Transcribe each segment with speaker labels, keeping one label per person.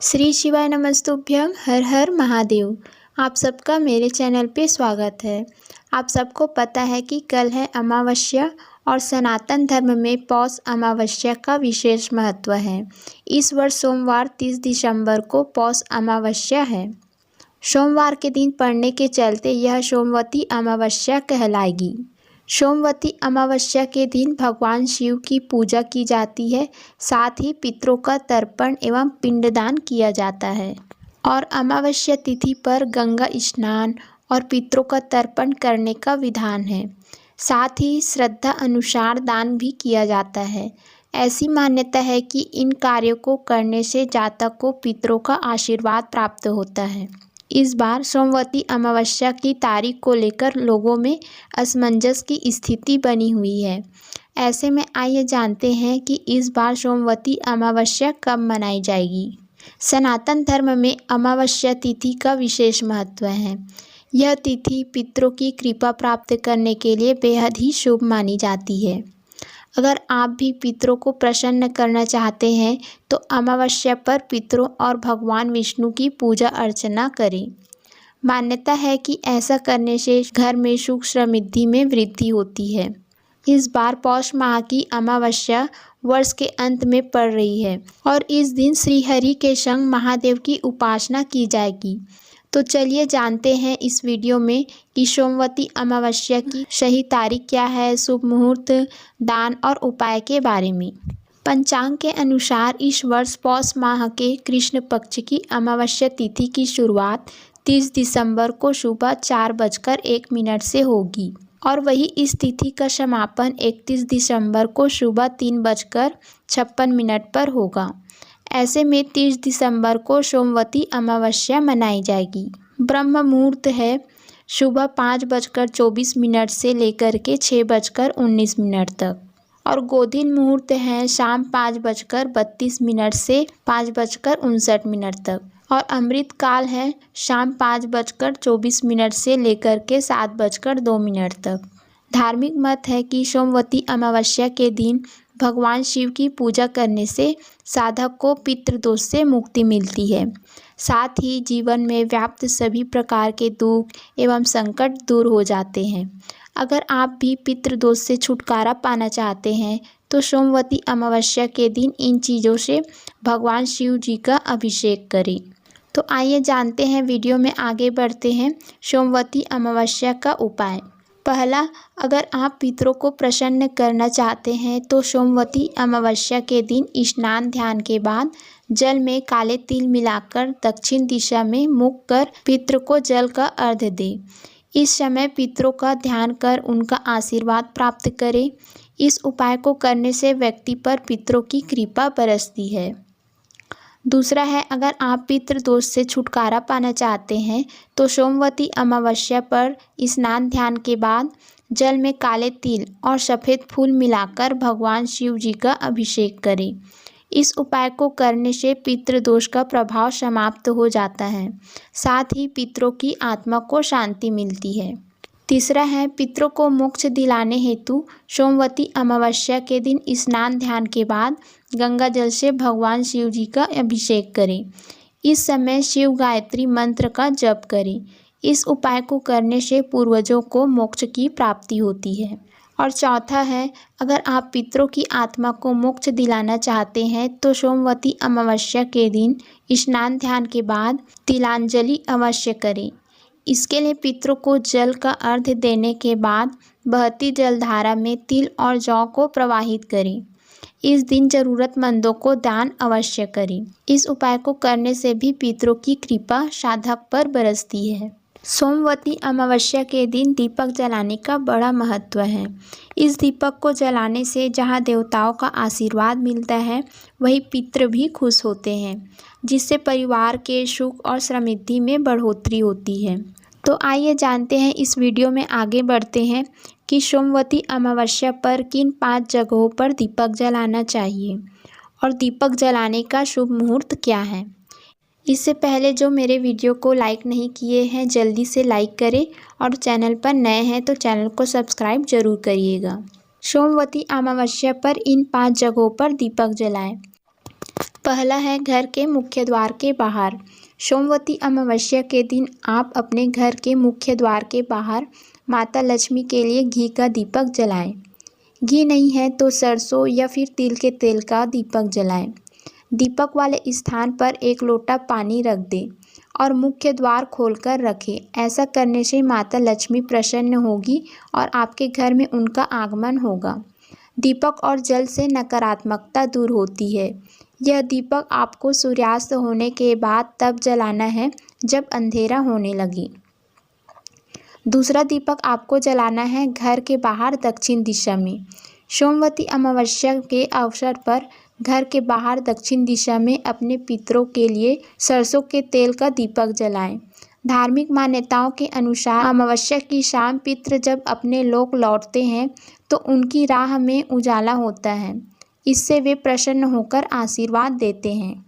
Speaker 1: श्री शिवाय नमस्तुभ्यं। हर हर महादेव। आप सबका मेरे चैनल पे स्वागत है। आप सबको पता है कि कल है अमावस्या और सनातन धर्म में पौष अमावस्या का विशेष महत्व है। इस वर्ष सोमवार 30 दिसंबर को पौष अमावस्या है। सोमवार के दिन पड़ने के चलते यह सोमवती अमावस्या कहलाएगी। सोमवती अमावस्या के दिन भगवान शिव की पूजा की जाती है, साथ ही पितरों का तर्पण एवं पिंडदान किया जाता है। और अमावस्या तिथि पर गंगा स्नान और पितरों का तर्पण करने का विधान है। साथ ही श्रद्धा अनुसार दान भी किया जाता है। ऐसी मान्यता है कि इन कार्यों को करने से जातक को पितरों का आशीर्वाद प्राप्त होता है। इस बार सोमवती अमावस्या की तारीख को लेकर लोगों में असमंजस की स्थिति बनी हुई है। ऐसे में आइए जानते हैं कि इस बार सोमवती अमावस्या कब मनाई जाएगी। सनातन धर्म में अमावस्या तिथि का विशेष महत्व है। यह तिथि पितरों की कृपा प्राप्त करने के लिए बेहद ही शुभ मानी जाती है। अगर आप भी पितरों को प्रसन्न करना चाहते हैं तो अमावस्या पर पितरों और भगवान विष्णु की पूजा अर्चना करें। मान्यता है कि ऐसा करने से घर में सुख समृद्धि में वृद्धि होती है। इस बार पौष माह की अमावस्या वर्ष के अंत में पड़ रही है और इस दिन श्री हरि के संग महादेव की उपासना की जाएगी। तो चलिए जानते हैं इस वीडियो में कि सोमवती अमावस्या की सही तारीख क्या है, शुभ मुहूर्त, दान और उपाय के बारे में। पंचांग के अनुसार इस वर्ष पौष माह के कृष्ण पक्ष की अमावस्या तिथि की शुरुआत 30 दिसंबर को सुबह 4:01 से होगी और वही इस तिथि का समापन 31 दिसंबर को सुबह 3:56 पर होगा। ऐसे में 30 दिसंबर को सोमवती अमावस्या मनाई जाएगी। ब्रह्म मुहूर्त है सुबह 5:24 से लेकर के 6:19 तक और गोधील मुहूर्त है शाम 5:32 से 5:59 तक और अमृत काल है शाम 5:24 से लेकर के 7:02 तक। धार्मिक मत है कि सोमवती अमावस्या के दिन भगवान शिव की पूजा करने से साधक को पितृदोष से मुक्ति मिलती है। साथ ही जीवन में व्याप्त सभी प्रकार के दुख एवं संकट दूर हो जाते हैं। अगर आप भी पितृदोष से छुटकारा पाना चाहते हैं तो सोमवती अमावस्या के दिन इन चीज़ों से भगवान शिव जी का अभिषेक करें। तो आइए जानते हैं, वीडियो में आगे बढ़ते हैं, सोमवती अमावस्या का उपाय। पहला, अगर आप पितरों को प्रसन्न करना चाहते हैं तो सोमवती अमावस्या के दिन स्नान ध्यान के बाद जल में काले तिल मिलाकर दक्षिण दिशा में मुख कर पितृ को जल का अर्घ्य दें। इस समय पितरों का ध्यान कर उनका आशीर्वाद प्राप्त करें। इस उपाय को करने से व्यक्ति पर पितरों की कृपा बरसती है। दूसरा है, अगर आप पितृदोष से छुटकारा पाना चाहते हैं तो सोमवती अमावस्या पर स्नान ध्यान के बाद जल में काले तिल और सफ़ेद फूल मिलाकर भगवान शिव जी का अभिषेक करें। इस उपाय को करने से पितृदोष का प्रभाव समाप्त हो जाता है, साथ ही पितरों की आत्मा को शांति मिलती है। तीसरा है, पितरों को मोक्ष दिलाने हेतु सोमवती अमावस्या के दिन स्नान ध्यान के बाद गंगा जल से भगवान शिव जी का अभिषेक करें। इस समय शिव गायत्री मंत्र का जप करें। इस उपाय को करने से पूर्वजों को मोक्ष की प्राप्ति होती है। और चौथा है, अगर आप पितरों की आत्मा को मोक्ष दिलाना चाहते हैं तो सोमवती अमावस्या के दिन स्नान ध्यान के बाद तिलांजलि अवश्य करें। इसके लिए पितरों को जल का अर्घ्य देने के बाद बहती जलधारा में तिल और जौ को प्रवाहित करें। इस दिन जरूरतमंदों को दान अवश्य करें। इस उपाय को करने से भी पितरों की कृपा साधक पर बरसती है। सोमवती अमावस्या के दिन दीपक जलाने का बड़ा महत्व है। इस दीपक को जलाने से जहाँ देवताओं का आशीर्वाद मिलता है वही पितृ भी खुश होते हैं, जिससे परिवार के सुख और समृद्धि में बढ़ोतरी होती है। तो आइए जानते हैं, इस वीडियो में आगे बढ़ते हैं कि सोमवती अमावस्या पर किन 5 जगहों पर दीपक जलाना चाहिए और दीपक जलाने का शुभ मुहूर्त क्या है। इससे पहले जो मेरे वीडियो को लाइक नहीं किए हैं जल्दी से लाइक करें और चैनल पर नए हैं तो चैनल को सब्सक्राइब जरूर करिएगा। सोमवती अमावस्या पर इन 5 जगहों पर दीपक जलाएं। पहला है घर के मुख्य द्वार के बाहर। सोमवती अमावस्या के दिन आप अपने घर के मुख्य द्वार के बाहर माता लक्ष्मी के लिए घी का दीपक जलाएं। घी नहीं है तो सरसों या फिर तिल के तेल का दीपक जलाएं। दीपक वाले स्थान पर एक लोटा पानी रख दें और मुख्य द्वार खोलकर रखें। ऐसा करने से माता लक्ष्मी प्रसन्न होगी और आपके घर में उनका आगमन होगा। दीपक और जल से नकारात्मकता दूर होती है। यह दीपक आपको सूर्यास्त होने के बाद तब जलाना है जब अंधेरा होने लगे। दूसरा दीपक आपको जलाना है घर के बाहर दक्षिण दिशा में। सोमवती अमावस्या के अवसर पर घर के बाहर दक्षिण दिशा में अपने पितरों के लिए सरसों के तेल का दीपक जलाएं। धार्मिक मान्यताओं के अनुसार अमावस्या की शाम पितृ जब अपने लोक लौटते हैं तो उनकी राह में उजाला होता है। इससे वे प्रसन्न होकर आशीर्वाद देते हैं।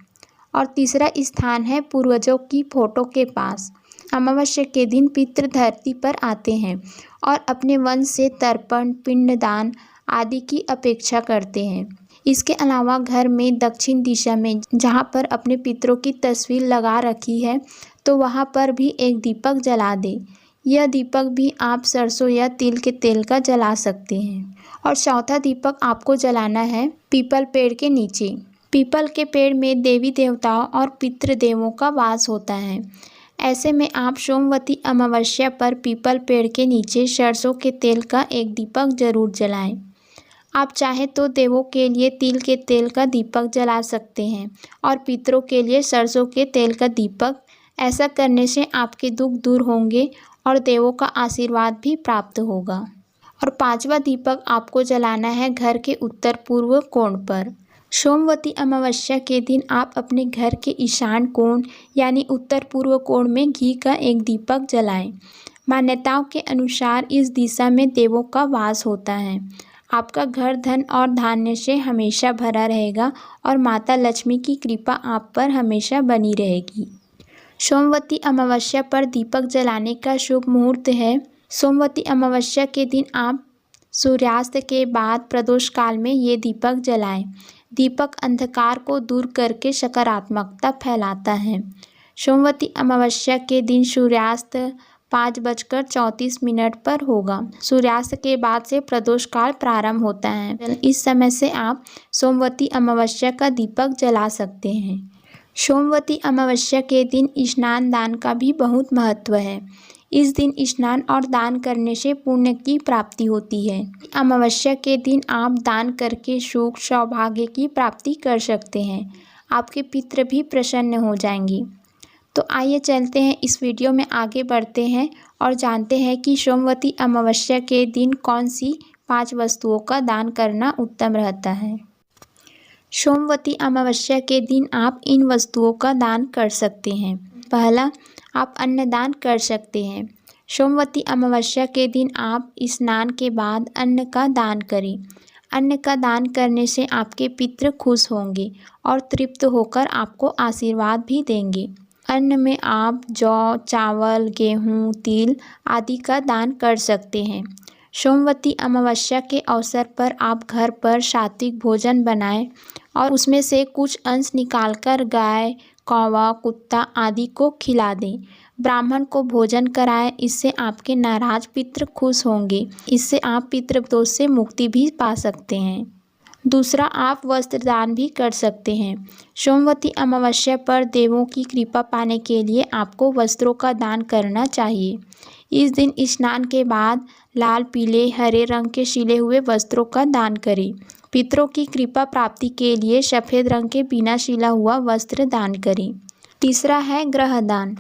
Speaker 1: और तीसरा स्थान है पूर्वजों की फोटो के पास। अमावस्या के दिन पितृ धरती पर आते हैं और अपने वंश से तर्पण, पिंडदान आदि की अपेक्षा करते हैं। इसके अलावा घर में दक्षिण दिशा में जहाँ पर अपने पितरों की तस्वीर लगा रखी है तो वहाँ पर भी एक दीपक जला दें। यह दीपक भी आप सरसों या तिल के तेल का जला सकते हैं। और चौथा दीपक आपको जलाना है पीपल पेड़ के नीचे। पीपल के पेड़ में देवी देवताओं और पितृदेवों का वास होता है। ऐसे में आप सोमवती अमावस्या पर पीपल पेड़ के नीचे सरसों के तेल का एक दीपक जरूर जलाएं। आप चाहे तो देवों के लिए तिल के तेल का दीपक जला सकते हैं और पितरों के लिए सरसों के तेल का दीपक। ऐसा करने से आपके दुख दूर होंगे और देवों का आशीर्वाद भी प्राप्त होगा। और पांचवा दीपक आपको जलाना है घर के उत्तर पूर्व कोण पर। सोमवती अमावस्या के दिन आप अपने घर के ईशान कोण यानी उत्तर पूर्व कोण में घी का एक दीपक जलाएं। मान्यताओं के अनुसार इस दिशा में देवों का वास होता है। आपका घर धन और धान्य से हमेशा भरा रहेगा और माता लक्ष्मी की कृपा आप पर हमेशा बनी रहेगी। सोमवती अमावस्या पर दीपक जलाने का शुभ मुहूर्त है। सोमवती अमावस्या के दिन आप सूर्यास्त के बाद प्रदोष काल में ये दीपक जलाएं। दीपक अंधकार को दूर करके सकारात्मकता फैलाता है। सोमवती अमावस्या के दिन सूर्यास्त 5:34 पर होगा। सूर्यास्त के बाद से प्रदोष काल प्रारंभ होता है। इस समय से आप सोमवती अमावस्या का दीपक जला सकते हैं। सोमवती अमावस्या के दिन स्नान दान का भी बहुत महत्व है। इस दिन स्नान और दान करने से पुण्य की प्राप्ति होती है। अमावस्या के दिन आप दान करके सुख सौभाग्य की प्राप्ति कर सकते हैं। आपके पितृ भी प्रसन्न हो जाएंगे। तो आइए चलते हैं, इस वीडियो में आगे बढ़ते हैं और जानते हैं कि सोमवती अमावस्या के दिन कौन सी 5 वस्तुओं का दान करना उत्तम रहता है। सोमवती अमावस्या के दिन आप इन वस्तुओं का दान कर सकते हैं। पहला, आप अन्नदान कर सकते हैं। सोमवती अमावस्या के दिन आप स्नान के बाद अन्न का दान करें। अन्न का दान करने से आपके पितृ खुश होंगे और तृप्त होकर आपको आशीर्वाद भी देंगे। अन्न में आप जौ, चावल, गेहूँ, तिल आदि का दान कर सकते हैं। सोमवती अमावस्या के अवसर पर आप घर पर सात्विक भोजन बनाएं और उसमें से कुछ अंश निकालकर गाय, कौवा, कुत्ता आदि को खिला दें। ब्राह्मण को भोजन कराएं। इससे आपके नाराज पितृ खुश होंगे। इससे आप पितृदोष से मुक्ति भी पा सकते हैं। दूसरा, आप वस्त्र दान भी कर सकते हैं। सोमवती अमावस्या पर देवों की कृपा पाने के लिए आपको वस्त्रों का दान करना चाहिए। इस दिन स्नान के बाद लाल, पीले, हरे रंग के सिले हुए वस्त्रों का दान करें। पितरों की कृपा प्राप्ति के लिए सफ़ेद रंग के बिना सिला हुआ वस्त्र दान करें। तीसरा है ग्रह दान।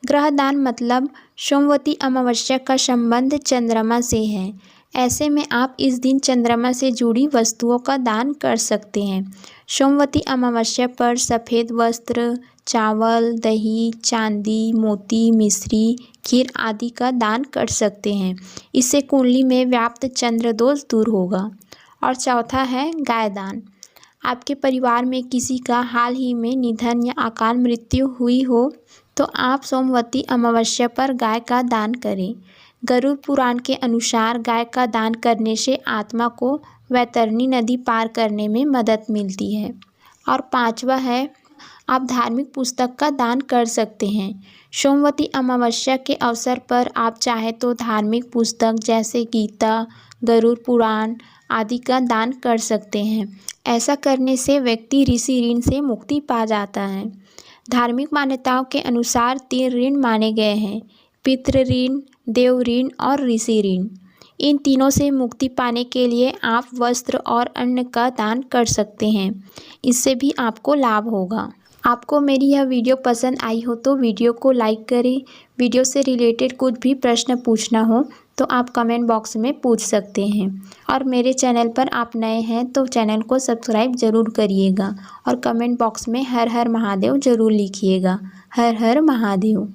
Speaker 1: ग्रह दान मतलब सोमवती अमावस्या का संबंध चंद्रमा से है। ऐसे में आप इस दिन चंद्रमा से जुड़ी वस्तुओं का दान कर सकते हैं। सोमवती अमावस्या पर सफ़ेद वस्त्र, चावल, दही, चांदी, मोती, मिश्री, खीर आदि का दान कर सकते हैं। इससे कुंडली में व्याप्त चंद्र दोष दूर होगा। और चौथा है गाय दान। आपके परिवार में किसी का हाल ही में निधन या अकाल मृत्यु हुई हो तो आप सोमवती अमावस्या पर गाय का दान करें। गरुड़ पुराण के अनुसार गाय का दान करने से आत्मा को वैतरणी नदी पार करने में मदद मिलती है। और पाँचवा है आप धार्मिक पुस्तक का दान कर सकते हैं। सोमवती अमावस्या के अवसर पर आप चाहे तो धार्मिक पुस्तक जैसे गीता, गरुड़ पुराण आदि का दान कर सकते हैं। ऐसा करने से व्यक्ति ऋषि ऋण से मुक्ति पा जाता है। धार्मिक मान्यताओं के अनुसार 3 ऋण माने गए हैं: पितृ ऋण, देव ऋण और ऋषि ऋण। इन तीनों से मुक्ति पाने के लिए आप वस्त्र और अन्न का दान कर सकते हैं। इससे भी आपको लाभ होगा। आपको मेरी यह वीडियो पसंद आई हो तो वीडियो को लाइक करें। वीडियो से रिलेटेड कुछ भी प्रश्न पूछना हो तो आप कमेंट बॉक्स में पूछ सकते हैं। और मेरे चैनल पर आप नए हैं तो चैनल को सब्सक्राइब ज़रूर करिएगा और कमेंट बॉक्स में हर हर महादेव ज़रूर लिखिएगा। हर हर महादेव।